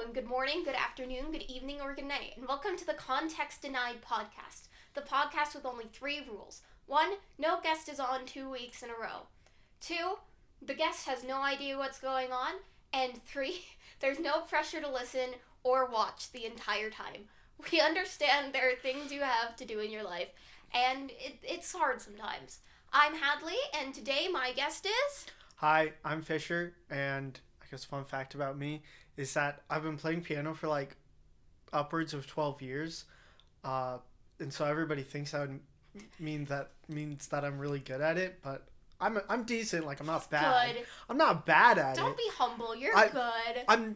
and good morning, good afternoon, good evening, or good night, and welcome to the Context Denied podcast, the podcast with only 3 rules. 1, no guest is on 2 weeks in a row. 2, the guest has no idea what's going on. And 3, there's no pressure to listen or watch the entire time. We understand there are things you have to do in your life, and it's hard sometimes. I'm Hadley, and today my guest is... Hi, I'm Fisher, and I guess fun fact about me is that I've been playing piano for like upwards of 12 years, and so everybody thinks that means that I'm really good at it, but I'm decent. Like I'm not bad. Good. I'm not bad at it. Don't be humble. You're good.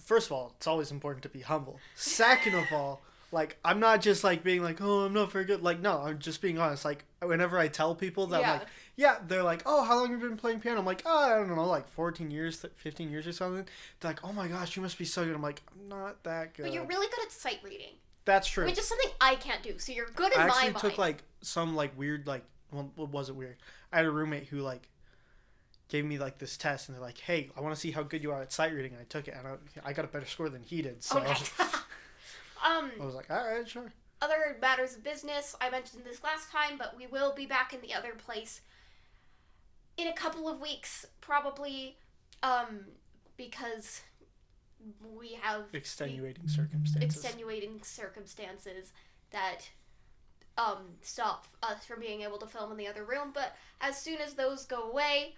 First of all, it's always important to be humble. Second of all, like I'm not just like being like, oh, I'm not very good. Like no, I'm just being honest. Like whenever I tell people that they're like, oh, how long have you been playing piano? I'm like, oh, I don't know, like 14 years, 15 years or something. They're like, oh my gosh, you must be so good. I'm like, I'm not that good. But you're really good at sight reading. That's true. Which is something I can't do. So you're good in my mind. I actually took like some like weird like, well, what was it weird? I had a roommate who like gave me like this test, and they're like, hey, I want to see how good you are at sight reading. And I took it, and I got a better score than he did. So okay. I was like, all right, sure. Other matters of business, I mentioned this last time, but we will be back in the other place in a couple of weeks, probably, because we have extenuating circumstances that stop us from being able to film in the other room. But as soon as those go away,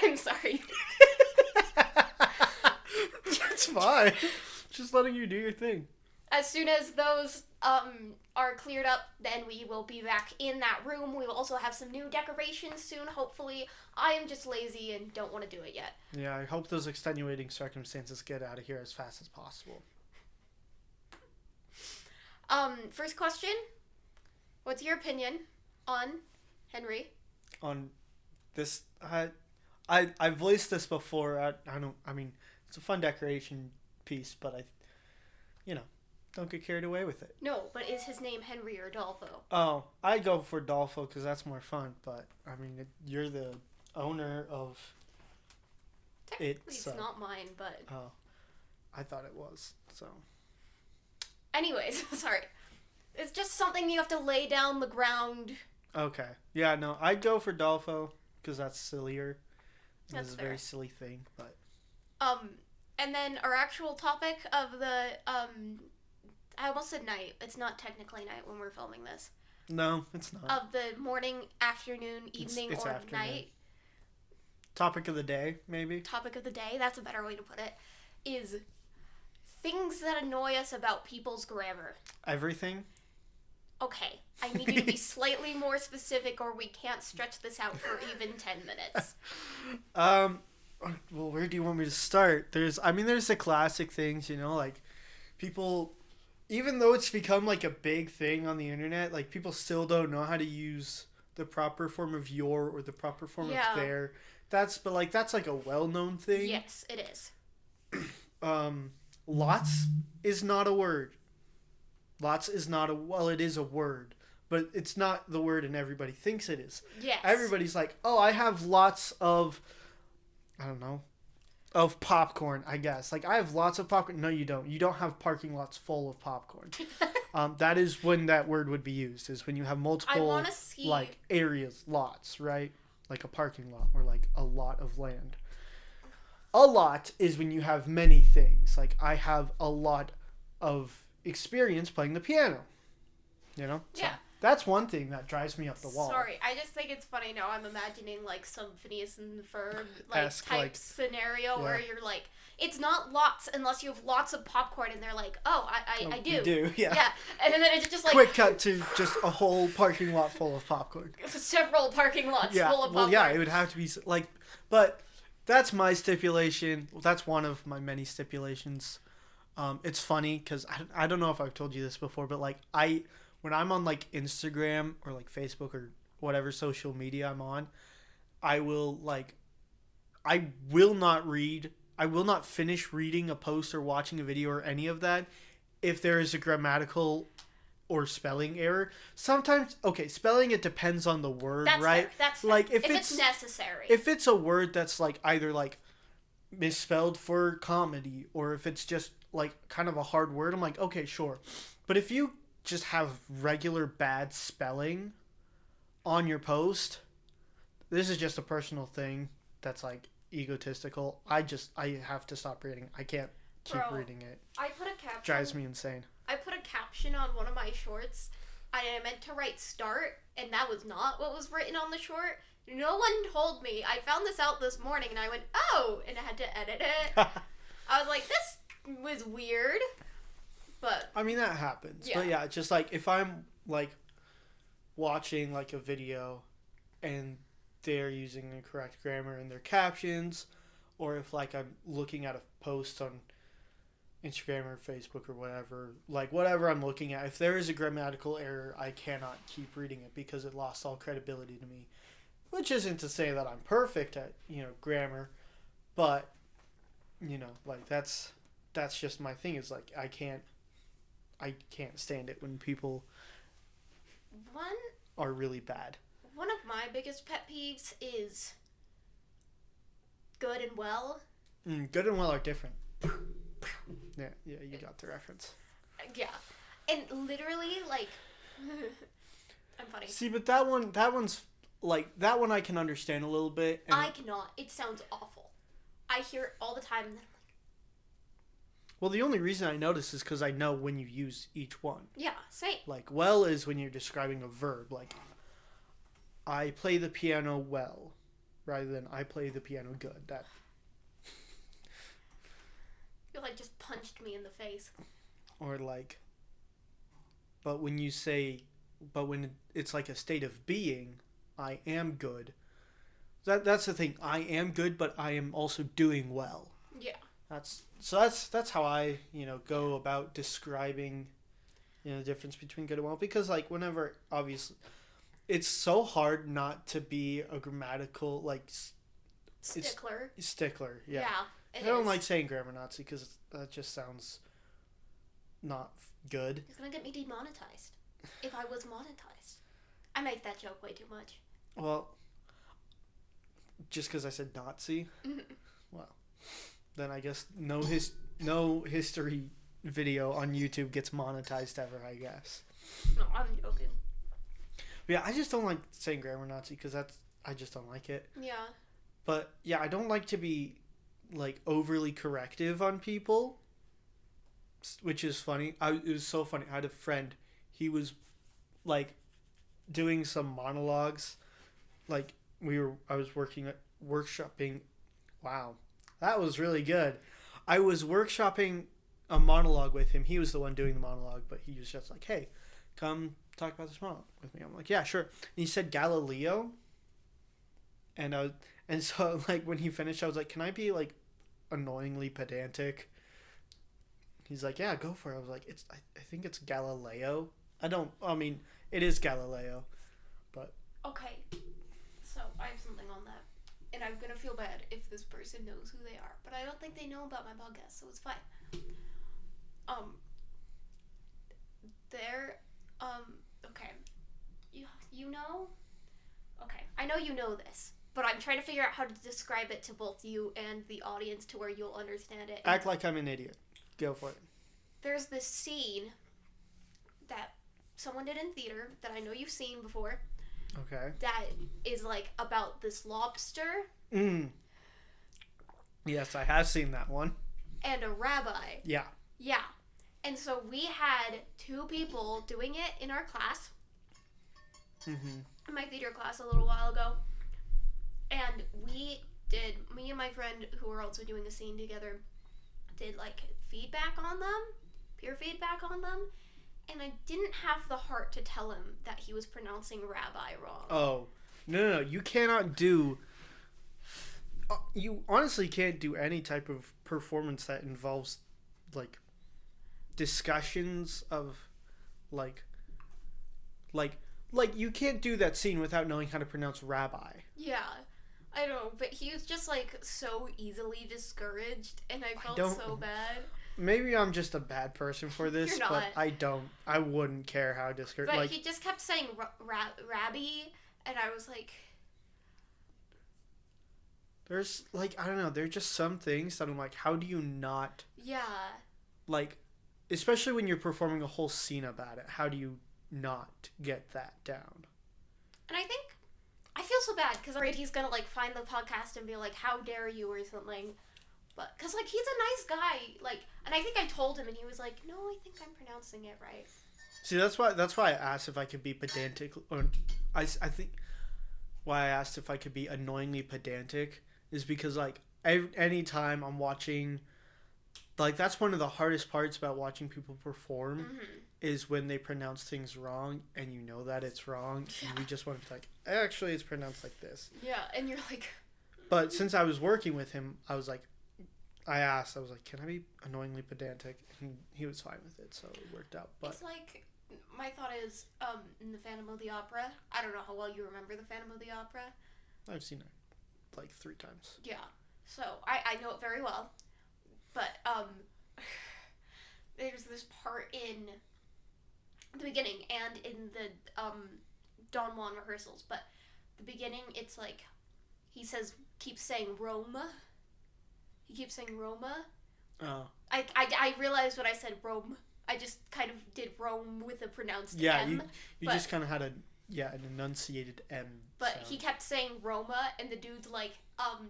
I'm sorry. It's fine. Just letting you do your thing. As soon as those are cleared up, then we will be back in that room. We will also have some new decorations soon, hopefully. I am just lazy and don't want to do it yet. Yeah, I hope those extenuating circumstances get out of here as fast as possible. First question. What's your opinion on Henry? On this, I voiced this before. I mean, it's a fun decoration piece, but don't get carried away with it. No, but is his name Henry or Dolfo? Oh, I go for Dolfo because that's more fun. But I mean, you're the owner of it. It's not mine, but I thought it was. So, anyways, sorry. It's just something you have to lay down the ground. Okay. Yeah. No, I'd go for Dolfo because that's sillier. It's a very silly thing, but. And then our actual topic of the I almost said night. It's not technically night when we're filming this. No, it's not. Of the morning, afternoon, evening, it's or afternoon. night. Topic of the day, maybe? Topic of the day, that's a better way to put it, is things that annoy us about people's grammar. Everything? Okay, I need you to be slightly more specific or we can't stretch this out for even 10 minutes. Well, where do you want me to start? There's the classic things, like people, even though it's become like a big thing on the internet, like people still don't know how to use the proper form of your or the proper form of their. That's like a well-known thing. Yes, it is. Lots is not a word. Lots is not it is a word, but it's not the word and everybody thinks it is. Yes. Everybody's like, oh, I have lots of, I don't know, of popcorn, I guess. Like, I have lots of popcorn. No, you don't. You don't have parking lots full of popcorn. That is when that word would be used, is when you have multiple, like, areas, lots, right? Like a parking lot or, like, a lot of land. A lot is when you have many things. Like, I have a lot of experience playing the piano. So, yeah. That's one thing that drives me up the wall. Sorry, I just think it's funny now. I'm imagining like some Phineas and Ferb type scenario where you're like, it's not lots unless you have lots of popcorn, and they're like, oh, I do. You do, yeah. Yeah, and then it's just like quick cut to just a whole parking lot full of popcorn. Several parking lots full of popcorn. Well, yeah, it would have to be like, but that's my stipulation. That's one of my many stipulations. It's funny because I don't know if I've told you this before, but like when I'm on like Instagram or like Facebook or whatever social media I'm on, I will not finish reading a post or watching a video or any of that if there is a grammatical or spelling error. Sometimes, okay, spelling, it depends on the word, that's right? Fair. That's like fair. If it's necessary. If it's a word that's like either like misspelled for comedy, or if it's just like kind of a hard word, I'm like, okay, sure. But if you just have regular bad spelling on your post, this is just a personal thing that's like egotistical. I have to stop reading. I can't keep reading it. I put a caption. Drives me insane. I put a caption on one of my shorts. I meant to write start, and that was not what was written on the short. No one told me. I found this out this morning, and I went, oh, and I had to edit it. I was like, this was weird. But I mean, that happens. Yeah. But yeah, just like if I'm like watching like a video and they're using the correct grammar in their captions, or if like I'm looking at a post on Instagram or Facebook or whatever, like whatever I'm looking at, if there is a grammatical error, I cannot keep reading it because it lost all credibility to me. Which isn't to say that I'm perfect at, grammar, but, like that's just my thing. Is like I can't stand it when people are really bad. One of my biggest pet peeves is good and well. Good and well are different. Yeah, you got the reference. Yeah, and literally, like, I'm funny. See, but that one's like that one I can understand a little bit. And I cannot. It sounds awful. I hear it all the time, and then I'm like, well, the only reason I notice is because I know when you use each one. yeah, same. Like, well is when you're describing a verb. Like, I play the piano well, rather than I play the piano good. That. You like just punched me in the face. Or like, but when it's like a state of being, I am good. That's the thing. I am good, but I am also doing well. Yeah. That's how I go about describing the difference between good and well, because like whenever obviously it's so hard not to be a grammatical like stickler. Yeah. I don't like saying grammar Nazi because that just sounds not good. It's gonna get me demonetized if I was monetized. I make that joke way too much. Well, just because I said Nazi, well, then I guess no history video on YouTube gets monetized ever, I guess. No, I'm joking. But yeah, I just don't like saying grammar Nazi because I just don't like it. Yeah. But yeah, I don't like to be like overly corrective on people, which is funny. It was so funny. I had a friend. He was like doing some monologues. Like I was workshopping. Wow, that was really good. I was workshopping a monologue with him. He was the one doing the monologue, but he was just like, "Hey, come talk about this monologue with me." I'm like, "Yeah, sure." And he said Galileo, and so like when he finished, I was like, "Can I be like annoyingly pedantic?" He's like, "Yeah, go for it." I was like, I think it's Galileo. It is Galileo, but okay. So I have something on that, and I'm gonna feel bad if this person knows who they are, but I don't think they know about my podcast, so it's fine. Okay, you know, okay, I know you know this, but I'm trying to figure out how to describe it to both you and the audience to where you'll understand it. Act like I'm an idiot. Go for it. There's this scene that someone did in theater that I know you've seen before. Okay. That is like about this lobster. Yes, I have seen that one. And a rabbi. Yeah. Yeah. And so we had two people doing it in our class. In my theater class a little while ago. And me and my friend who were also doing a scene together did like feedback on them. Peer feedback on them. And I didn't have the heart to tell him that he was pronouncing rabbi wrong. Oh. No. You cannot do... You honestly can't do any type of performance that involves, like, discussions of, like, you can't do that scene without knowing how to pronounce rabbi. Yeah. I know, but he was just, like, so easily discouraged, and I felt so bad. Maybe I'm just a bad person for this, You're not. but I wouldn't care how discouraged. But he just kept saying rabbi, and I was like... There's, like, I don't know, there are just some things that I'm like, how do you not, Yeah. like, especially when you're performing a whole scene about it, how do you not get that down? And I feel so bad because I'm afraid he's gonna like find the podcast and be like, "How dare you" or something. But because like he's a nice guy, like, and I think I told him, and he was like, "No, I think I'm pronouncing it right." See, that's why I asked if I could be pedantic, or I think why I asked if I could be annoyingly pedantic is because, like, anytime I'm watching, like, that's one of the hardest parts about watching people perform is when they pronounce things wrong and you know that it's wrong and you just want to be like, actually, it's pronounced like this. Yeah, and you're like... But since I was working with him, I was like, can I be annoyingly pedantic? And he was fine with it, so it worked out. But it's like, my thought is, in the Phantom of the Opera, I don't know how well you remember the Phantom of the Opera. I've seen it like 3 times. Yeah, so I know it very well. But, there's this part in the beginning and in the, Don Juan rehearsals, but the beginning, it's like, he keeps saying Roma. He keeps saying Roma. Oh. I realized when I said Rome, I just kind of did Rome with a pronounced M. Yeah, you just kind of had an enunciated M But sound. he kept saying Roma, and the dude's like,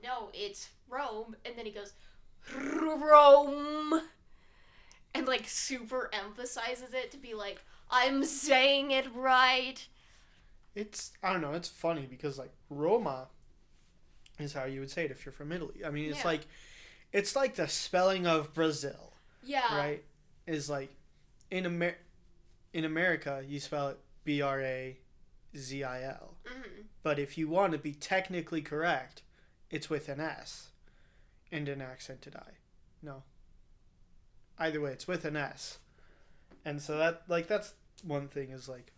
no, it's Rome, and then he goes, Rome, and like super emphasizes it to be like, I'm saying it right. I don't know, it's funny because, like, Roma is how you would say it if you're from Italy. I mean, it's like the spelling of Brazil. Yeah. Right? Is like, in America, you spell it Brazil. Mm-hmm. But if you want to be technically correct, it's with an S and an accented I. No. Either way, it's with an S. And so that's one thing is like,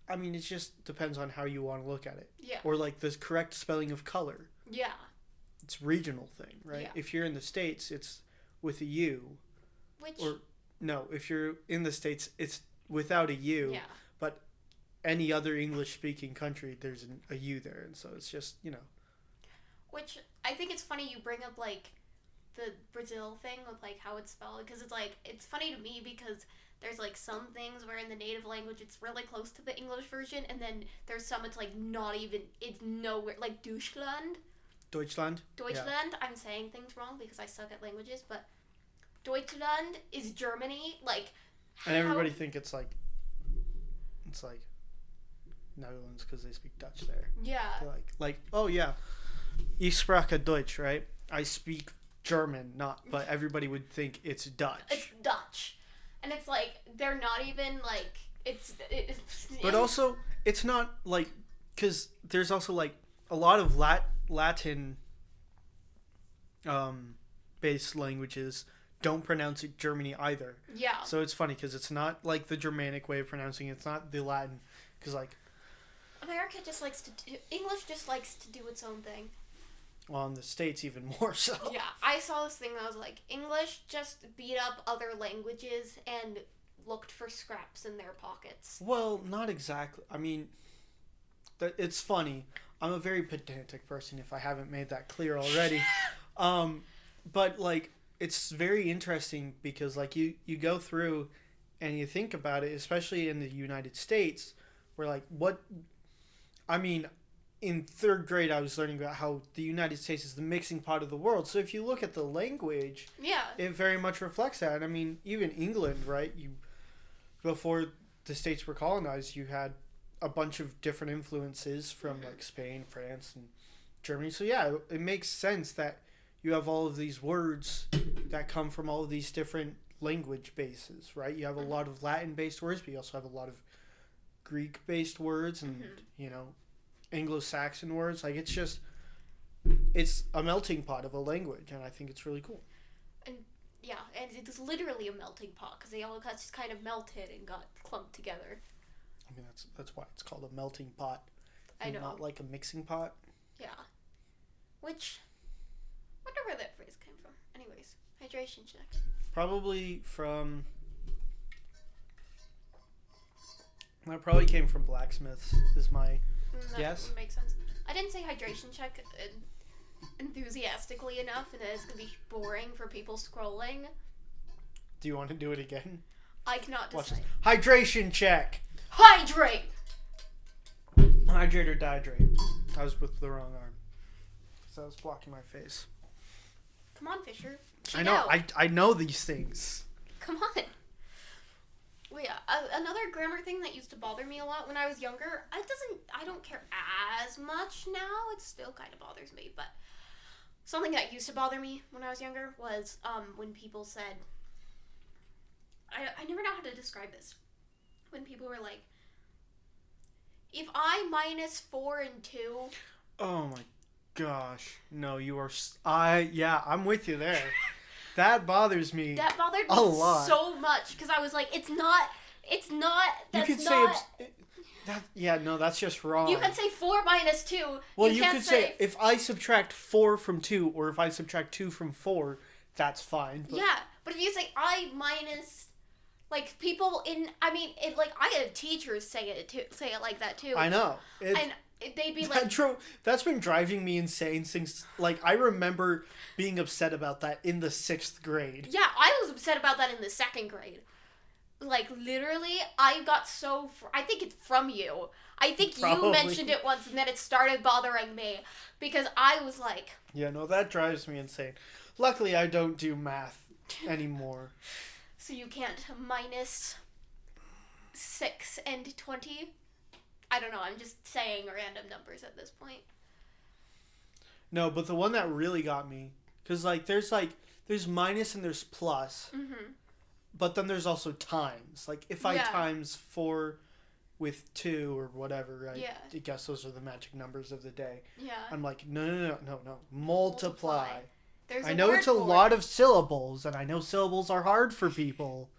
I mean, it just depends on how you want to look at it. Yeah. Or like the correct spelling of color. Yeah. It's regional thing, right? Yeah. If you're in the States, it's with a U. If you're in the States, it's without a U. Yeah. But any other English-speaking country, there's a U there. And so it's just, Which, I think it's funny you bring up, like, the Brazil thing with, like, how it's spelled. Because it's, like, it's funny to me because there's, like, some things where in the native language it's really close to the English version. And then there's some it's, like, not even, it's nowhere. Like, Deutschland. Deutschland? Yeah. I'm saying things wrong because I suck at languages. But Deutschland is Germany. Like, and everybody think it's like Netherlands because they speak Dutch there. Yeah. They're like, oh yeah, ich spreche Deutsch, right? I speak German, but everybody would think it's Dutch. It's Dutch. And it's like, they're not even like, it's but also, it's not like, because there's also like a lot of Latin based languages don't pronounce it Germany either. Yeah. So it's funny because it's not like the Germanic way of pronouncing it. It's not the Latin. Because, like, America just likes to do... English just likes to do its own thing. Well, in the States even more so. Yeah, I saw this thing that was like, English just beat up other languages and looked for scraps in their pockets. Well, not exactly. I mean, it's funny. I'm a very pedantic person, if I haven't made that clear already. But, like, it's very interesting because, like, you go through and you think about it, especially in the United States, where, like, in 3rd grade, I was learning about how the United States is the mixing pot of the world. So if you look at the language, yeah, it very much reflects that. And I mean, even England, right? Before the States were colonized, you had a bunch of different influences from like Spain, France, and Germany. So yeah, it makes sense that you have all of these words that come from all of these different language bases, right? You have a lot of Latin-based words, but you also have a lot of Greek-based words and, Anglo-Saxon words. Like, it's a melting pot of a language, and I think it's really cool. And, yeah, and it's literally a melting pot, because they all just kind of melted and got clumped together. I mean, that's why it's called a melting pot. I know. Not like a mixing pot. Yeah. Which, I wonder where that phrase came from. Anyways, hydration check. Probably from... That probably came from blacksmiths, is my guess. Makes sense. I didn't say hydration check enthusiastically enough, and that it's gonna be boring for people scrolling. Do you want to do it again? I cannot Watch decide. this. Hydration check. Hydrate! Hydrate or dihydrate. I was with the wrong arm. So I was blocking my face. Come on, Fisher. I know. I know these things. Come on. Well, yeah, another grammar thing that used to bother me a lot when I was younger, I don't care as much now. It still kind of bothers me, but something that used to bother me when I was younger was when people said, I never know how to describe this. When people were like, if I minus 4 and 2. Oh my gosh. No, you are. I'm with you there. That bothers me. That bothered me a lot. So much because I was like, it's not. That's you could not. say that's just wrong. You could say 4 minus 2. Well, you could say if I subtract 4 from 2, or if I subtract 2 from 4, that's fine. But... Yeah, but if you say I minus, like people I had teachers say it like that too. I know. And they'd be like, that's been driving me insane since, like, I remember being upset about that in the 6th grade. Yeah, I was upset about that in the 2nd grade. Like, literally, I got I think it's from you. I think Probably. You mentioned it once, and then it started bothering me, because I was like... Yeah, no, that drives me insane. Luckily, I don't do math anymore. So you can't minus 6 and 20? I don't know, I'm just saying random numbers at this point. No, but the one that really got me, because, like, there's minus and there's plus, but then there's also times. Like, if I times 4 with 2 or whatever, right? Yeah. I guess those are the magic numbers of the day. Yeah. I'm like, no. Multiply. There's I know it's a lot of syllables, and I know syllables are hard for people,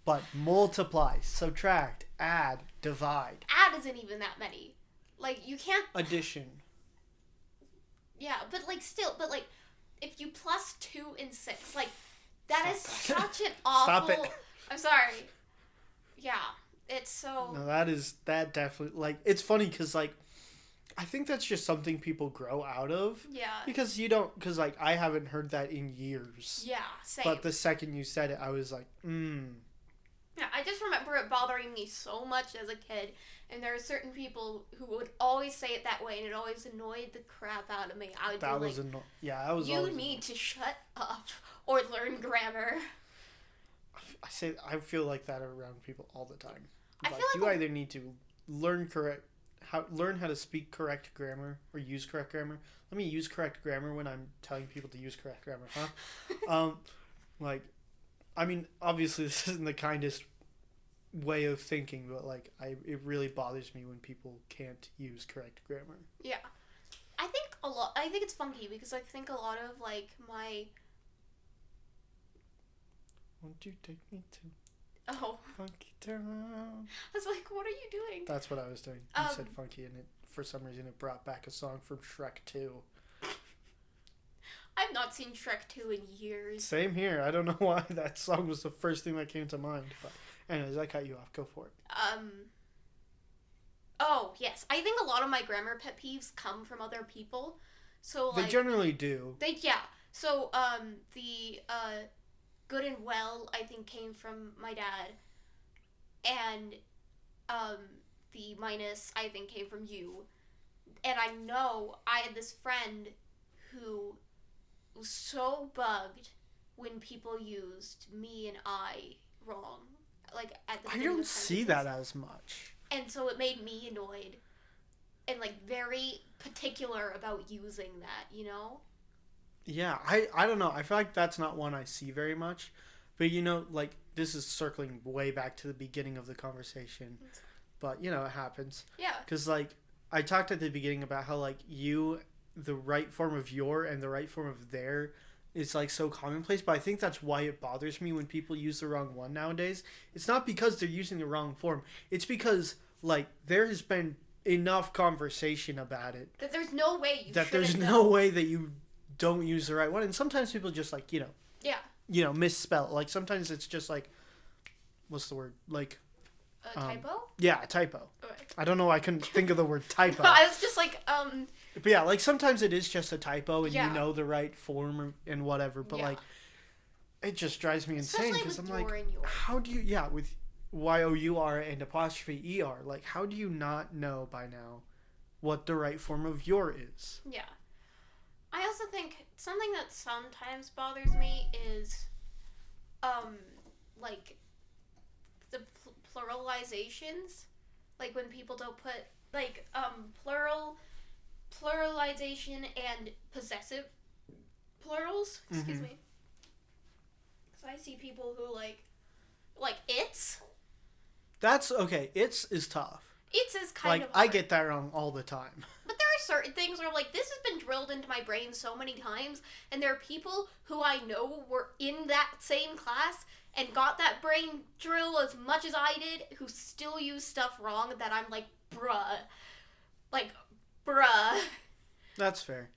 but multiply, subtract, add, divide. Add isn't even that many. Like, you can't... Addition. Yeah, but, like, still, if you plus 2 and 6, like, that is such an awful... Stop it. I'm sorry. Yeah, it's so... No, that definitely, like, it's funny, because, like, I think that's just something people grow out of. Yeah. Because like, I haven't heard that in years. Yeah, same. But the second you said it, I was like, Yeah, I just remember it bothering me so much as a kid, and there are certain people who would always say it that way, and it always annoyed the crap out of me. I would that be was like, I was you need to shut up or learn grammar. I feel like that around people all the time. I Like, feel like you either need to learn how to speak correct grammar or use correct grammar. Let me use correct grammar when I'm telling people to use correct grammar, huh? Like, I mean, obviously this isn't the kindest way of thinking, but, like, it really bothers me when people can't use correct grammar. Yeah. I think it's funky because I think a lot of, like, my... Won't you take me to Funky Town? I was like, what are you doing? That's what I was doing. You said funky, and for some reason it brought back a song from Shrek 2. I've not seen Shrek 2 in years. Same here. I don't know why that song was the first thing that came to mind. But anyways, I cut you off. Go for it. Oh, yes. I think a lot of my grammar pet peeves come from other people. So, like... They generally do. So, the, good and well, I think, came from my dad. And, the minus, I think, came from you. And I know I had this friend who was so bugged when people used me and I wrong. Like, at the I beginning don't of see sentences. that as much. And so it made me annoyed. And, like, very particular about using that, you know? Yeah, I don't know. I feel like that's not one I see very much. But, you know, like, this is circling way back to the beginning of the conversation. But, you know, it happens. Yeah. Because, like, I talked at the beginning about how, like, the right form of your and the right form of their is, like, so commonplace. But I think that's why it bothers me when people use the wrong one nowadays. It's not because they're using the wrong form. It's because, like, there has been enough conversation about it. That there's no way you that there's no way that you don't use the right one. And sometimes people just, like, misspell. Like, sometimes it's just, like, what's the word? Like, A typo? Yeah, a typo. Okay. I don't know why I couldn't think of the word typo. I was just like, But yeah, like sometimes it is just a typo and Yeah. you know the right form and whatever, but Yeah. like it just drives me insane especially because with I'm like, your and your. how do you, with Y-O-U-R and apostrophe E-R, like how do you not know by now what the right form of your is? Yeah. I also think something that sometimes bothers me is, like, the pluralizations. Like, when people don't put, like, pluralization and possessive plurals. Excuse Mhm. me. So I see people who, like, it's. That's okay. Is tough. It's is kind Like of I hard. get that wrong all the time. But there are certain things where, like, this has been drilled into my brain so many times, and there are people who I know were in that same class and got that brain drill as much as I did, who still use stuff wrong that I'm like, bruh. Like, bruh. That's fair.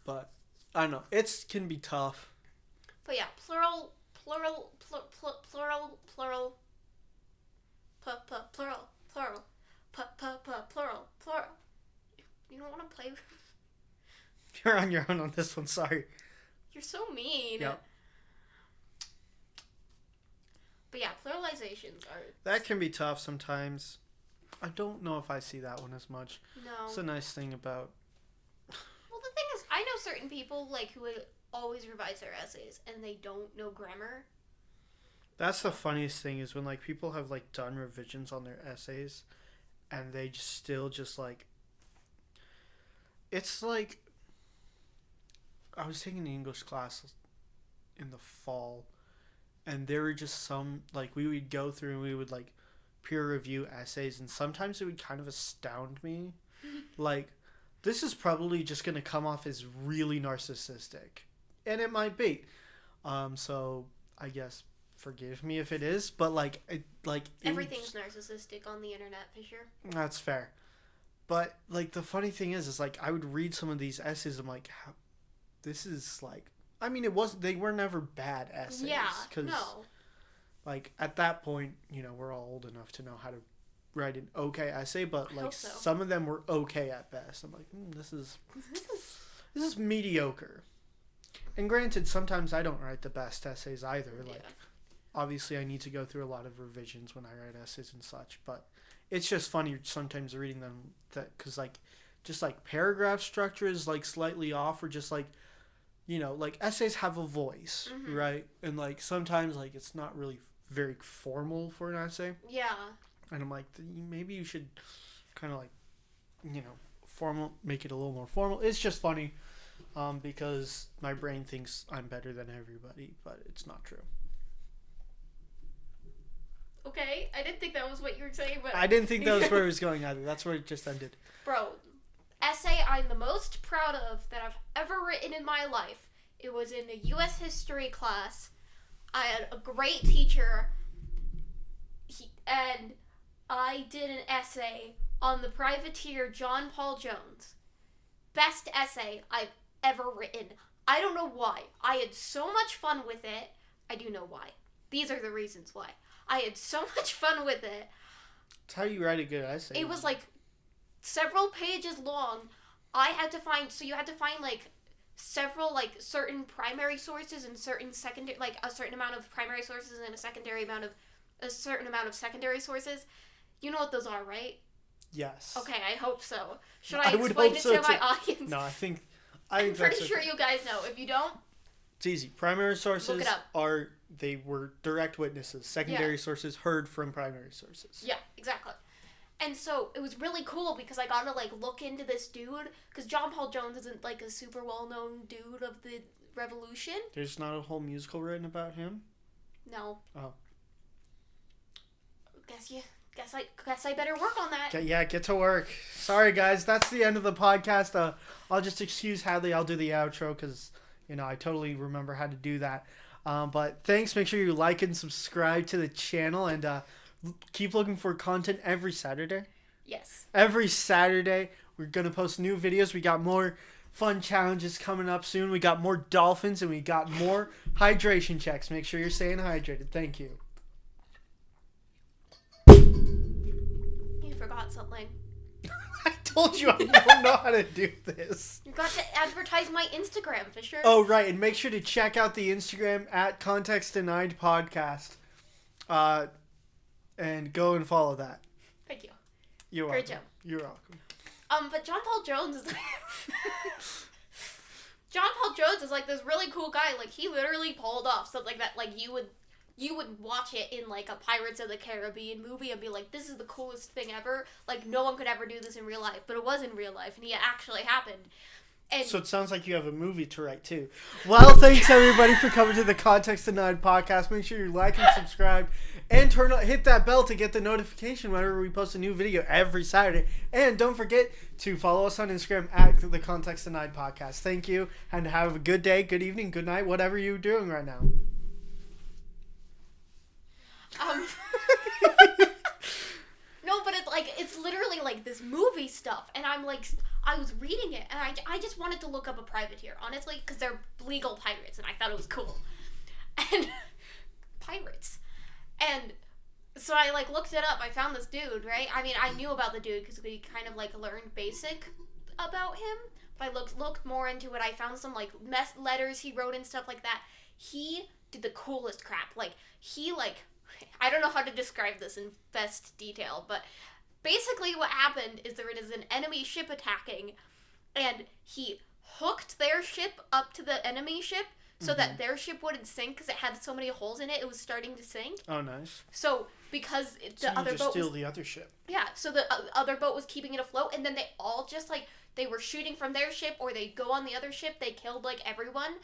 But I don't know. It can be tough. But yeah, plural. You don't want to play with... You're on your own on this one. Sorry. You're so mean. Yep. But yeah, pluralizations are... That can be tough sometimes. I don't know if I see that one as much. No. It's a nice thing about... Well, the thing is, I know certain people, like, who always revise their essays, and they don't know grammar. That's the funniest thing is when, like, people have, like, done revisions on their essays, and they just still just, like... It's like... I was taking an English class in the fall, and there were just some, like, we would go through and we would, like, peer review essays, and sometimes it would kind of astound me. Like, this is probably just going to come off as really narcissistic. And it might be. So, I guess, forgive me if it is, but, like, Everything's narcissistic on the internet, for sure. That's fair. But, like, the funny thing is, like, I would read some of these essays, I'm like, this is, like... I mean, they were never bad essays. Yeah, 'cause, no. like, at that point, you know, we're all old enough to know how to write an okay essay, but, like, so. some of them were okay at best. I'm like, this is mediocre. And granted, sometimes I don't write the best essays either. Like, Yeah. obviously I need to go through a lot of revisions when I write essays and such, but it's just funny sometimes reading them because, like, just, like, paragraph structure is, like, slightly off, or just, like, you know, like, essays have a voice, right? And, like, sometimes, like, it's not really very formal for an essay. Yeah. And I'm like, maybe you should kind of, like, you know, make it a little more formal. It's just funny because my brain thinks I'm better than everybody, but it's not true. Okay, I didn't think that was what you were saying, but... I didn't think that was where it was going either. That's where it just ended. Bro, essay I'm the most proud of that I've ever written in my life. It was in a U.S. history class. I had a great teacher, and I did an essay on the privateer John Paul Jones. Best essay I've ever written. I don't know why. I had so much fun with it. I do know why. These are the reasons why. I had so much fun with it. It's how you write a good essay. It was like several pages long. You had to find like several like certain primary sources and certain secondary, like a certain amount of primary sources and a certain amount of secondary sources. You know what those are, right? Yes. Okay, I hope so. Should I would explain hope it so to my too. audience? No, I'm I'm pretty that's sure okay. you guys know. If you don't, It's easy. Primary sources Look it up. they were direct witnesses. Secondary sources heard from primary sources. yeah, exactly. And so it was really cool because I got to like look into this dude because John Paul Jones isn't like a super well-known dude of the Revolution. There's not a whole musical written about him? No. Oh. Guess I better work on that. Get to work. Sorry, guys. That's the end of the podcast. I'll just excuse Hadley. I'll do the outro because, you know, I totally remember how to do that. But thanks. Make sure you like and subscribe to the channel and keep looking for content every Saturday. Yes. Every Saturday, we're going to post new videos. We got more fun challenges coming up soon. We got more dolphins and we got more hydration checks. Make sure you're staying hydrated. Thank you. something. I told you I don't know how to do this. You got to advertise my Instagram, Fisher. Oh, right. And make sure to check out the Instagram at Context Denied Podcast. And go and follow that. Thank you. You're Great welcome. job. You're welcome. But John Paul Jones is John Paul Jones is like this really cool guy. Like, he literally pulled off something that, like, you would watch it in, like, a Pirates of the Caribbean movie and be like, this is the coolest thing ever. Like, no one could ever do this in real life. But it was in real life, and it actually happened. And So it sounds like you have a movie to write, too. Well, thanks, everybody, for coming to the Context Denied Podcast. Make sure you like and subscribe. And hit that bell to get the notification whenever we post a new video every Saturday. And don't forget to follow us on Instagram at the Context Denied Podcast. Thank you, and have a good day, good evening, good night, whatever you're doing right now. No, but it's literally like this movie stuff, and I'm like, I was reading it, and I just wanted to look up a privateer, honestly, because they're legal pirates, and I thought it was cool. And pirates. And so I, like, looked it up. I found this dude, right? I mean, I knew about the dude because we kind of, like, learned basic about him. But I looked more into it. I found some, like, letters he wrote and stuff like that. He did the coolest crap. Like, he, like, I don't know how to describe this in best detail, but basically what happened is there is an enemy ship attacking, and he hooked their ship up to the enemy ship, so that their ship wouldn't sink because it had so many holes in it, it was starting to sink. Oh, nice. So, because the other boat steal the other ship. Yeah, so the other boat was keeping it afloat, and then they all just, like, they were shooting from their ship, or they go on the other ship, they killed, like, everyone,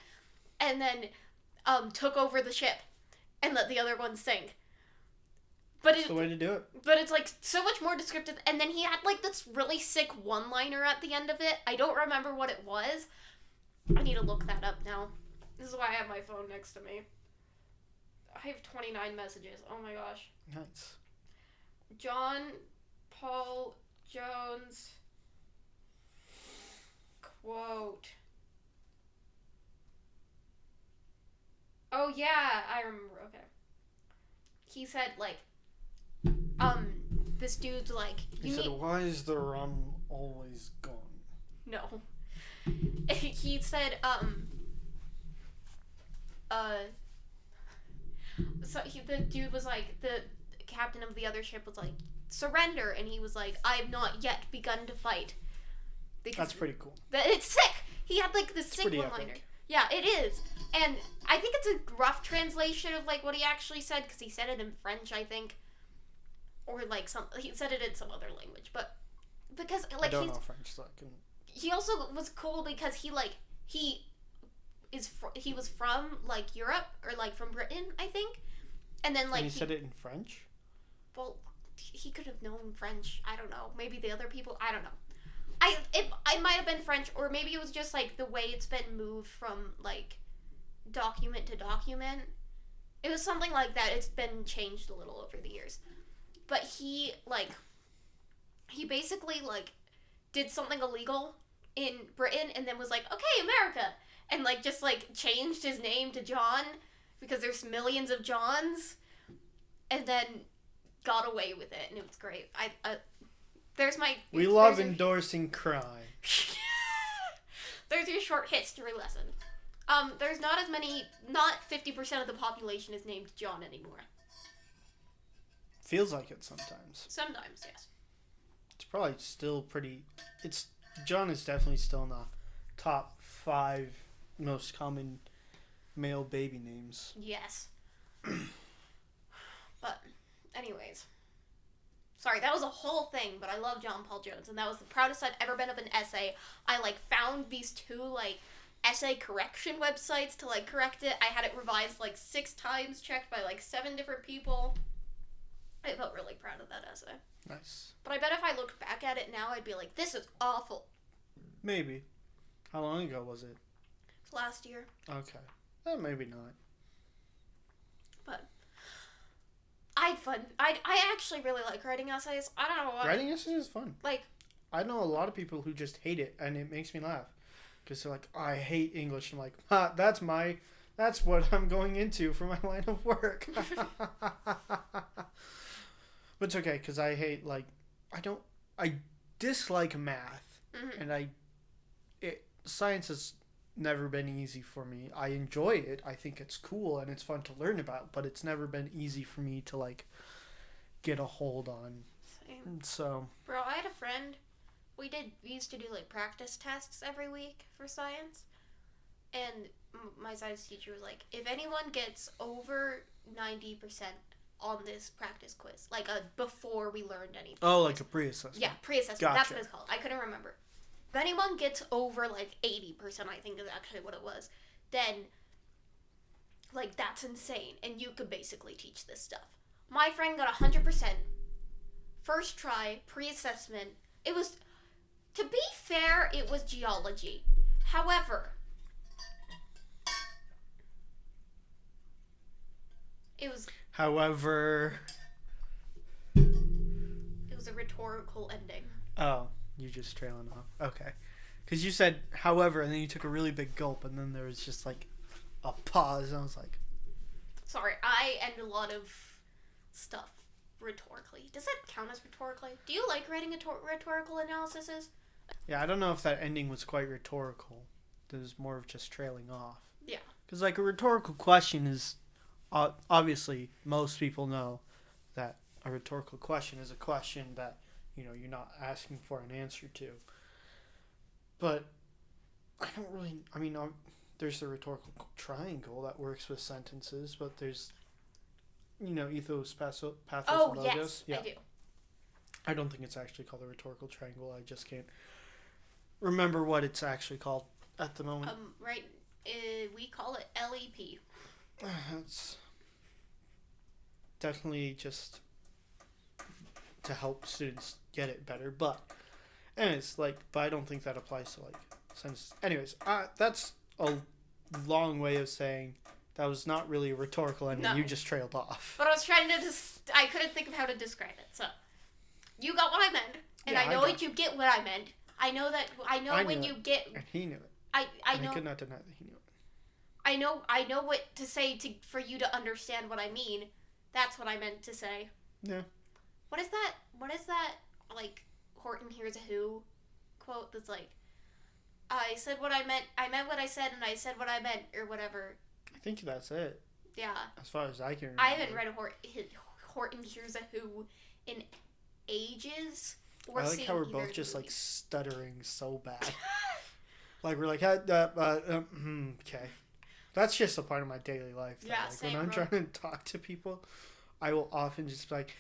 and then took over the ship, and let the other one sink. But That's the way to do it. But it's, like, so much more descriptive, and then he had, like, this really sick one-liner at the end of it. I don't remember what it was. I need to look that up now. This is why I have my phone next to me. I have 29 messages. Oh my gosh. Nice. John Paul Jones quote. Oh yeah, I remember. Okay. He said, like, this dude's like, He said, why is the rum always gone? No. He said, so the dude was like, the captain of the other ship was like, surrender, and he was like, I have not yet begun to fight. Because That's pretty cool. It's sick! He had, like, this sick pretty one-liner. epic. Yeah, it is. And I think it's a rough translation of, like, what he actually said, because he said it in French, I think. Or, like, he said it in some other language, but because, like, I don't know French, so I can... He also was cool because he was from, like, Europe, or, like, from Britain, I think. And then, like, And he said it in French? Well, he could have known French. I don't know. Maybe the other people. I don't know. I might have been French, or maybe it was just, like, the way it's been moved from, like, document to document. It was something like that. It's been changed a little over the years. But he basically, like, did something illegal in Britain and then was like, okay, America. And, like, just, like, changed his name to John because there's millions of Johns. And then got away with it, and it was great. There's my... We love endorsing crime. There's your short history lesson. There's not 50% of the population is named John anymore. Feels like it sometimes. Sometimes, yes. It's probably still pretty... John is definitely still in the top 5 most common male baby names. Yes. But, anyways. Sorry, that was a whole thing, but I love John Paul Jones, and that was the proudest I've ever been of an essay. I, like, found these 2, like, essay correction websites to, like, correct it. I had it revised, like, 6 times, checked by, like, 7 different people. I felt really proud of that essay. Nice. But I bet if I looked back at it now, I'd be like, this is awful. Maybe. How long ago was it? It's last year. Okay. Maybe not. But I had fun. I actually really like writing essays. I don't know why. Writing essays is fun. Like, I know a lot of people who just hate it, and it makes me laugh. Because they're like, I hate English. I'm like, that's what I'm going into for my line of work. But it's okay, because I hate, like, I dislike math, Mm-hmm. and science has never been easy for me. I enjoy it. I think it's cool and it's fun to learn about, but it's never been easy for me to like get a hold on. Same. So, Bro, I had a friend. We used to do like practice tests every week for science, and my science teacher was like, if anyone gets over 90% on this practice quiz, like before we learned anything. oh, like a pre-assessment. Yeah, pre-assessment. Gotcha. That's what it's called. I couldn't remember. If anyone gets over like 80%, I think is actually what it was, then like that's insane, and you could basically teach this stuff. My friend got 100%. First try, pre-assessment. It was, to be fair, it was geology. However, it was a rhetorical ending. Oh, you just trailing off. Okay. Because you said, however, and then you took a really big gulp, and then there was just like a pause, and I was like, Sorry, I end a lot of stuff rhetorically. Does that count as rhetorically? Do you like writing rhetorical analyses? yeah, I don't know if that ending was quite rhetorical. It was more of just trailing off. Yeah. Because like a rhetorical question is, obviously, most people know that a rhetorical question is a question that, you know, you're not asking for an answer to. But I don't really, I mean, there's the rhetorical triangle that works with sentences, but there's, you know, ethos, pathos, and logos. Yes, I do. I don't think it's actually called a rhetorical triangle. I just can't remember what it's actually called at the moment. Right, we call it LEP. It's definitely just to help students get it better, but anyways, but I don't think that applies to like sentences. Anyways, that's a long way of saying that was not really a rhetorical ending. No. You just trailed off. But I was trying to I couldn't think of how to describe it. So, you got what I meant, and Yeah, I know I that you get what I meant. I know when knew you it. get. And he knew it. I And know. I could not deny that he knew it. I know what to say for you to understand what I mean. That's what I meant to say. Yeah. What is that? Like Horton Hears a Who quote that's like, I said what I meant what I said, and I said what I meant, or whatever. I think that's it. Yeah. As far as I can remember. I haven't read Horton Hears a Who in ages. Or I like seen how we're either both of the just like movies. stuttering so bad. Like we're like, okay. That's just a part of my daily life. Though. Yeah, Like same, when I'm bro. trying to talk to people, I will often just be like,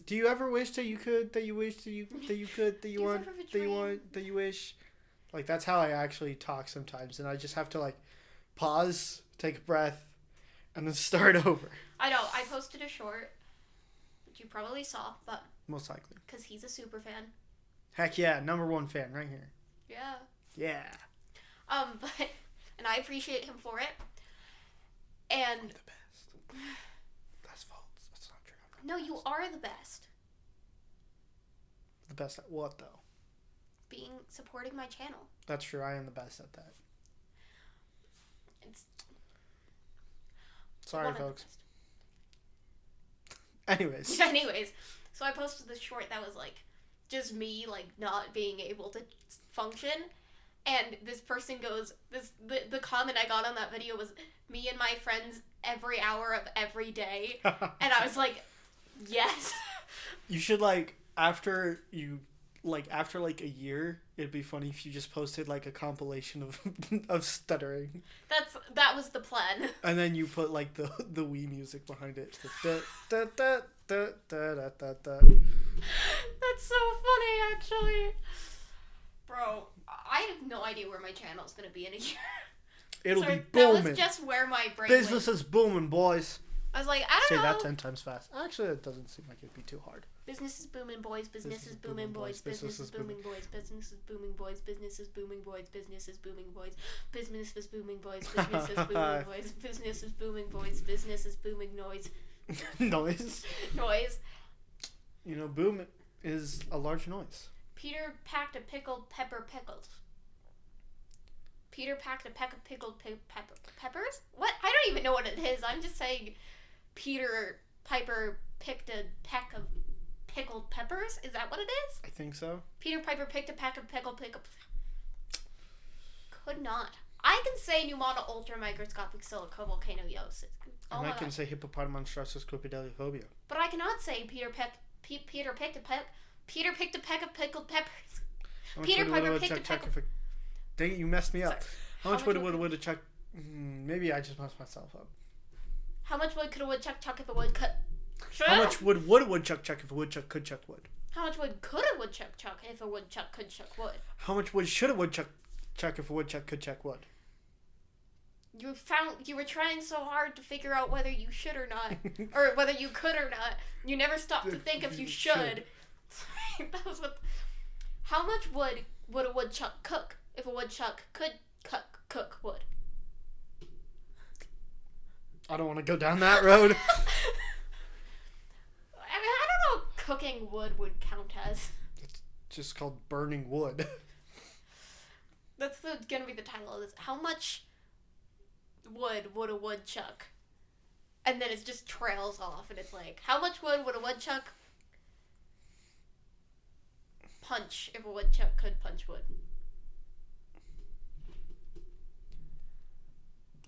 do you ever wish that you could, that you wish that you could, that you Do you want, ever have a that you dream? want, that you wish? Like that's how I actually talk sometimes, and I just have to like pause, take a breath, and then start over. I know. I posted a short, which you probably saw, but Most likely. because he's a super fan. Heck yeah, #1 fan right here. Yeah. Yeah. But and I appreciate him for it. And The best. That's false. That's not true. I'm no, not you are the best. the best at what though? Supporting my channel. That's true. I am the best at that. It's Sorry, one of the folks. best. Anyways. Anyways, so I posted this short that was like just me like not being able to function, and this person goes, the comment I got on that video was me and my friends every hour of every day, and I was like, yes. You should after a year, it'd be funny if you just posted like a compilation of stuttering, That was the plan. and then you put like the Wii music behind it. Da, da, da, da, da, da, da, da. That's so funny, actually. Bro, I have no idea where my channel is gonna be in a year. It'll Sorry, be that booming. was just where my brain Business went. is booming, boys. I was like, I Say don't know. that 10 times fast. Actually, it doesn't seem like it'd be too hard. Business is booming, boys. Business is booming, boys. Business is booming, boys. Business is booming, boys. Business is booming, boys. Business is booming, boys. Business is booming, boys. Business is booming, boys. Business is booming, boys. Business is booming, noise. Noise. Noise. You know, boom is a large noise. Peter packed a pickled pepper pickles. Peter packed a peck of pickled peppers? What? I don't even know what it is. I'm just saying Peter Piper picked a peck of pickled peppers. Is that what it is? I think so. Peter Piper picked a pack of pickled. Could not. I can say Pneumata ultramicroscopic silicovolcanoiosis. And I can say hippopotamonstrossus scopideliophobia. But I cannot say Peter picked a peck of pickled peppers. Peter Piper picked a peck of... Dang it, you messed me up. Sorry. How much would a woodchuck... Maybe I just messed myself up. How much wood could a woodchuck chuck if a wood cut? How much would a woodchuck chuck if a woodchuck could chuck wood? How much wood could a woodchuck chuck if a woodchuck could chuck wood? How much wood should a woodchuck chuck if a woodchuck could chuck wood? You were trying so hard to figure out whether you should or not, or whether you could or not. You never stopped to think if you should. That was what. How much wood would a woodchuck cook if a woodchuck could cook wood? I don't want to go down that road. I mean, I don't know what cooking wood would count as. It's just called burning wood. That's gonna be the title of this. How much wood would a woodchuck? And then it just trails off, and it's like, how much wood would a woodchuck punch if a woodchuck could punch wood?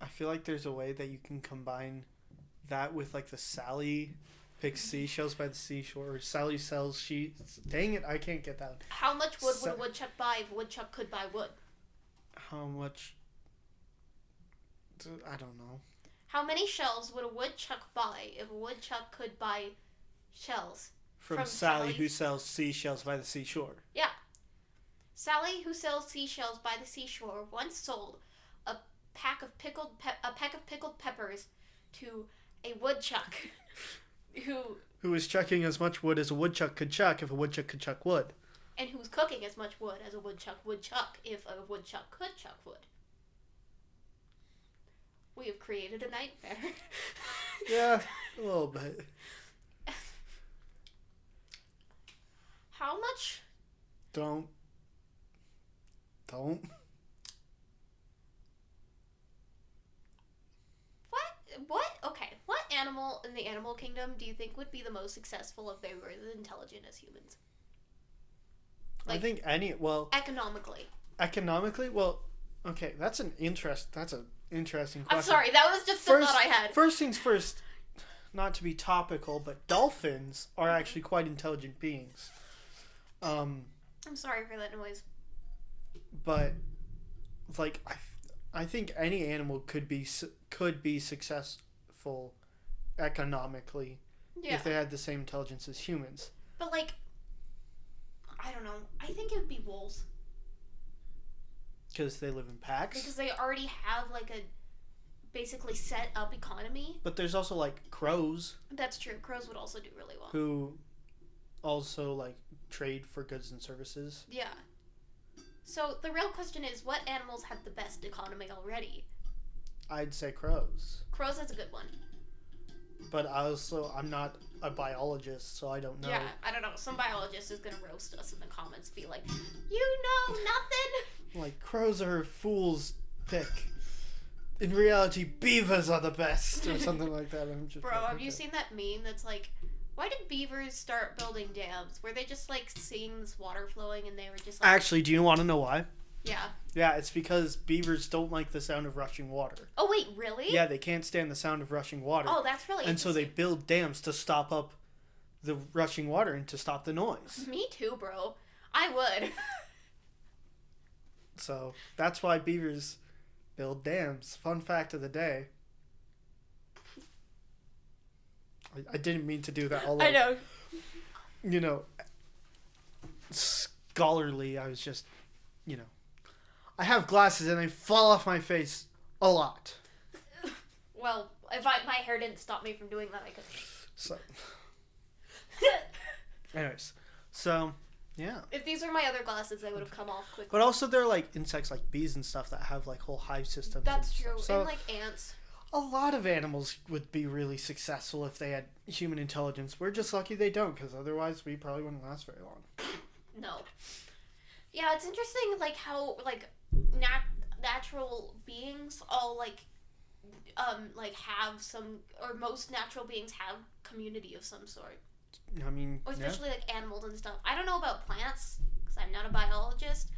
I feel like there's a way that you can combine that with like the Sally picks seashells by the seashore, or Sally sells sheets. Dang it, I can't get that. How much wood would a woodchuck buy if a woodchuck could buy wood? How much? I don't know. How many shells would a woodchuck buy if a woodchuck could buy shells? From Sally, who sells seashells by the seashore. Yeah. Sally, who sells seashells by the seashore, once sold a peck of pickled peppers to a woodchuck who was chucking as much wood as a woodchuck could chuck if a woodchuck could chuck wood. And who was cooking as much wood as a woodchuck would chuck if a woodchuck could chuck wood. We have created a nightmare. Yeah, a little bit. How much? Don't. What? Okay. What animal in the animal kingdom do you think would be the most successful if they were as intelligent as humans? I think economically. Economically? Well, okay, that's an interesting question. I'm sorry, that was just the thought I had. First things first, not to be topical, but dolphins are actually quite intelligent beings. I'm sorry for that noise. But like I think any animal could be successful economically if they had the same intelligence as humans. But like, I don't know. I think it would be wolves. Because they live in packs? Because they already have like a basically set up economy. But there's also like crows. That's true. Crows would also do really well. Who also like trade for goods and services. Yeah. So the real question is, what animals have the best economy already? I'd say crows. Crows is a good one. But I'm not a biologist, so I don't know. Yeah, I don't know. Some biologist is going to roast us in the comments, be like, you know nothing! Like, crows are a fool's pick. In reality, beavers are the best, or something like that. Bro, have you seen that meme that's like, why did beavers start building dams? Were they just like seeing this water flowing and they were just like... Actually, do you want to know why? Yeah. Yeah, it's because beavers don't like the sound of rushing water. Oh, wait, really? Yeah, they can't stand the sound of rushing water. Oh, that's really interesting. And so they build dams to stop up the rushing water and to stop the noise. Me too, bro. I would. So, that's why beavers build dams. Fun fact of the day. I didn't mean to do that. Although, I know. You know, scholarly, I was just, you know. I have glasses and they fall off my face a lot. Well, if my hair didn't stop me from doing that, I could. So. Anyways, so, yeah. If these were my other glasses, they would have come off quickly. But also, they're like insects like bees and stuff that have like whole hive systems. That's true. So, and like ants. A lot of animals would be really successful if they had human intelligence. We're just lucky they don't, because otherwise we probably wouldn't last very long. No. Yeah, it's interesting, like, how, like, natural beings all, like, have some, or most natural beings have community of some sort. I mean, Or yeah. especially like animals and stuff. I don't know about plants because I'm not a biologist,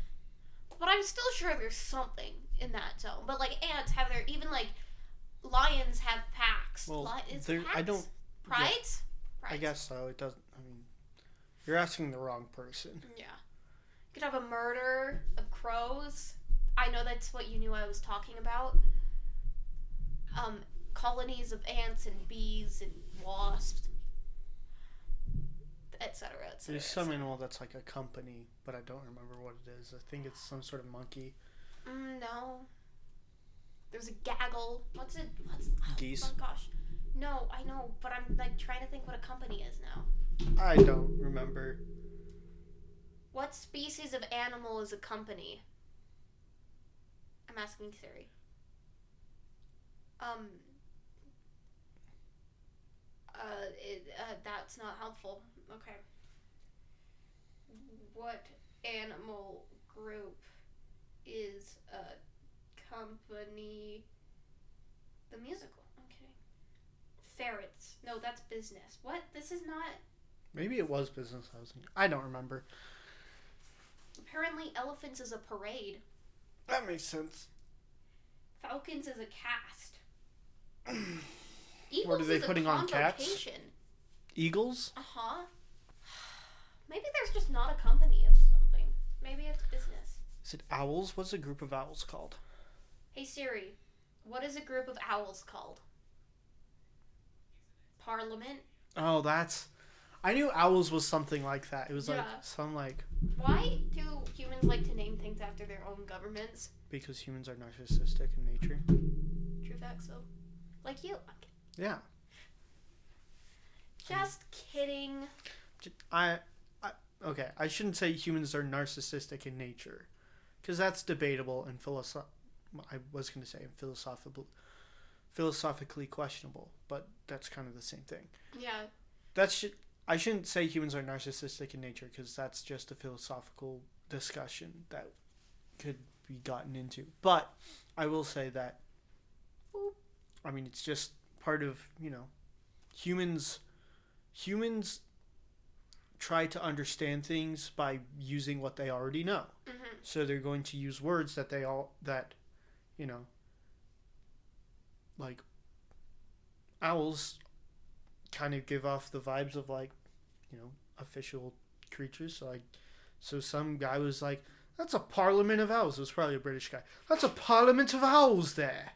but I'm still sure there's something in that zone. But like ants have their even like lions have packs. Well, It's there, packs? I don't. Prides? I Prides. guess so. It doesn't. I mean, you're asking the wrong person. Yeah. You could have a murder of crows. I know that's what you knew I was talking about. Colonies of ants and bees and wasps, etc., etc. There's some animal that's like a company, but I don't remember what it is. I think it's some sort of monkey. No. There's a gaggle. What's it? Geese. Oh my gosh. No, I know, but I'm like trying to think what a company is now. I don't remember. What species of animal is a company? I'm asking Siri. That's not helpful. Okay. What animal group is a company? The musical. Okay. Ferrets. No, that's business. What? This is not. Maybe it was business housing. I don't remember. Apparently, elephants is a parade. That makes sense. Falcons is a cast. What are they is a putting on cats? convocation. Eagles? Uh-huh. Maybe there's just not a company of something. Maybe it's business. Is it owls? What's a group of owls called? Hey Siri, what is a group of owls called? Parliament? Oh, that's... I knew owls was something like that. It was like Yeah. some like... Why do humans like to name things after their own governments? Because humans are narcissistic in nature. True fact, so. Like you. Yeah. Just kidding. Okay, I shouldn't say humans are narcissistic in nature. Because that's debatable and I was going to say philosophically questionable. But that's kind of the same thing. Yeah. I shouldn't say humans are narcissistic in nature because that's just a philosophical discussion that could be gotten into. But I will say that, I mean, it's just part of, humans try to understand things by using what they already know. Mm-hmm. So they're going to use words like owls kind of give off the vibes of like, official creatures. So some guy was like, that's a parliament of owls. It was probably a British guy. That's a parliament of owls there.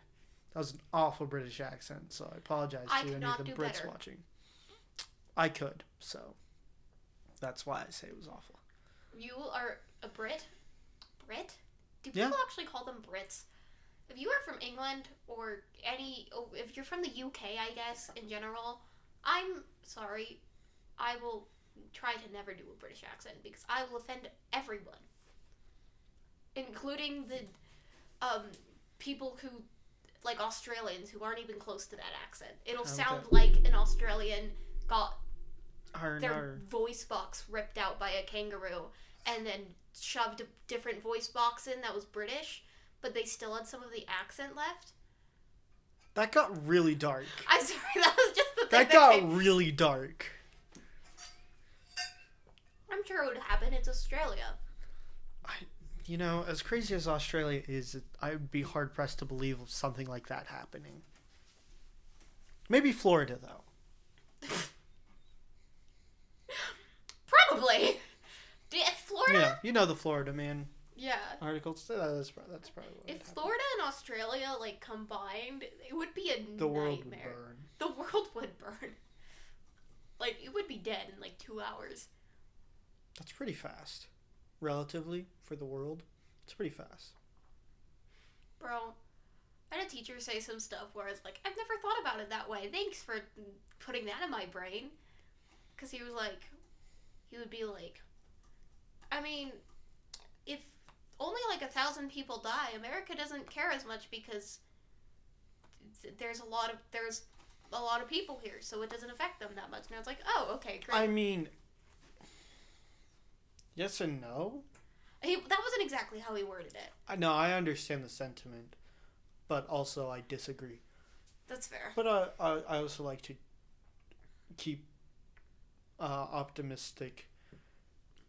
That was an awful British accent, so I apologize to any of the Brits better. watching. I could, so that's why I say it was awful. You are a Brit? Brit? Do Yeah. people actually call them Brits? If you are from England or if you're from the UK, I guess, in general, I'm sorry. I will try to never do a British accent because I will offend everyone. Including the people who, like Australians, who aren't even close to that accent. It'll sound like an Australian got their voice box ripped out by a kangaroo and then shoved a different voice box in that was British, but they still had some of the accent left. That got really dark. I'm sorry, that was just the thing. That got really dark. I'm sure it would happen. It's Australia. As crazy as Australia is, I would be hard-pressed to believe of something like that happening. Maybe Florida, though. Probably. Florida? Yeah, the Florida Man Yeah. articles. That's probably what If Florida and Australia, combined, it would be a the nightmare. world would burn. The world would burn. It would be dead in, 2 hours. That's pretty fast. Relatively, for the world. It's pretty fast. Bro, I had a teacher say some stuff where I was like, I've never thought about it that way. Thanks for putting that in my brain. Because he would be like, I mean, if only 1,000 people die, America doesn't care as much because there's a lot of people here, so it doesn't affect them that much. And I was like, oh, okay, great. I mean, yes and no. That wasn't exactly how he worded it. No, I understand the sentiment, but also I disagree. That's fair. But I also like to keep optimistic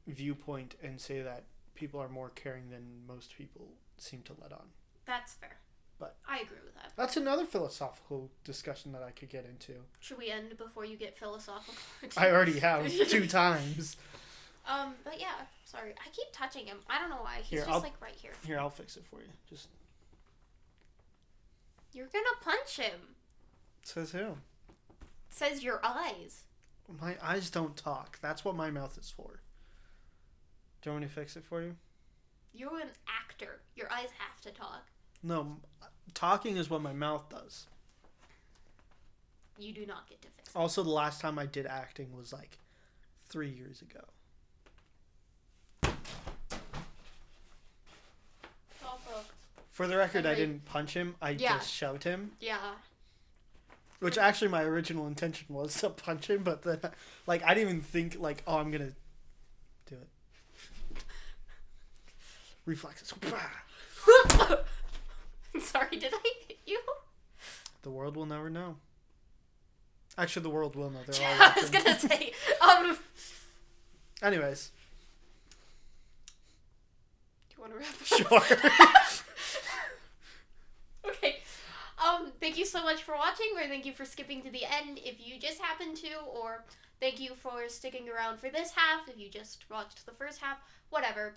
viewpoint and say that people are more caring than most people seem to let on. That's fair. But I agree with that. That's another philosophical discussion that I could get into. Should we end before you get philosophical? I already have 2 times. But yeah, sorry. I keep touching him. I don't know why. He's Here, just like right here. Here, I'll fix it for you. Just. You're gonna punch him. Says who? It says your eyes. My eyes don't talk. That's what my mouth is for. Do you want me to fix it for you? You're an actor. Your eyes have to talk. No, talking is what my mouth does. You do not get to fix it. Also, the last time I did acting was like 3 years ago. For the record, I didn't punch him. I just shoved him. Yeah. Which actually my original intention was to punch him, but then, like, I didn't even think, like, oh, I'm gonna do it. Reflexes. Sorry, did I hit you? The world will never know. Actually, the world will know. They're all I was gonna say, Anyways. Do you want to wrap it Sure. up? Okay. Thank you so much for watching, or thank you for skipping to the end if you just happened to, or thank you for sticking around for this half if you just watched the first half. Whatever.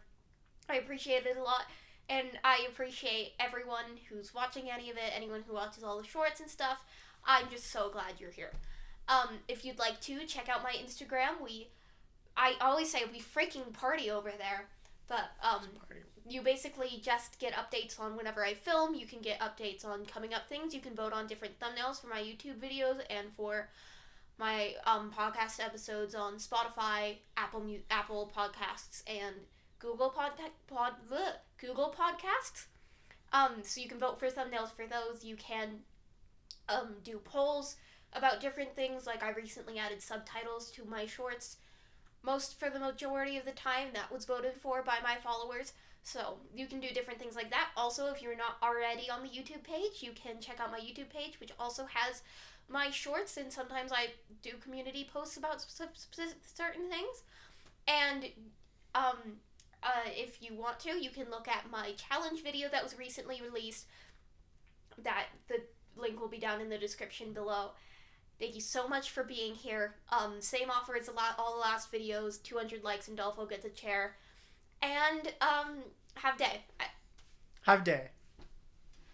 I appreciate it a lot, and I appreciate everyone who's watching any of it, anyone who watches all the shorts and stuff. I'm just so glad you're here. If you'd like to, check out my Instagram. I always say we freaking party over there, but, you basically just get updates on whenever I film. You can get updates on coming up things. You can vote on different thumbnails for my YouTube videos and for my podcast episodes on Spotify, Apple Podcasts, and Google Podcasts. So you can vote for thumbnails for those. You can do polls about different things. Like I recently added subtitles to my shorts. For the majority of the time, that was voted for by my followers. So you can do different things like that. Also, if you're not already on the YouTube page, you can check out my YouTube page, which also has my shorts, and sometimes I do community posts about certain things. And if you want to, you can look at my challenge video that was recently released. That the link will be down in the description below. Thank you so much for being here. Same offer as all the last videos. 200 likes and Dolfo gets a chair. And have day. Have day.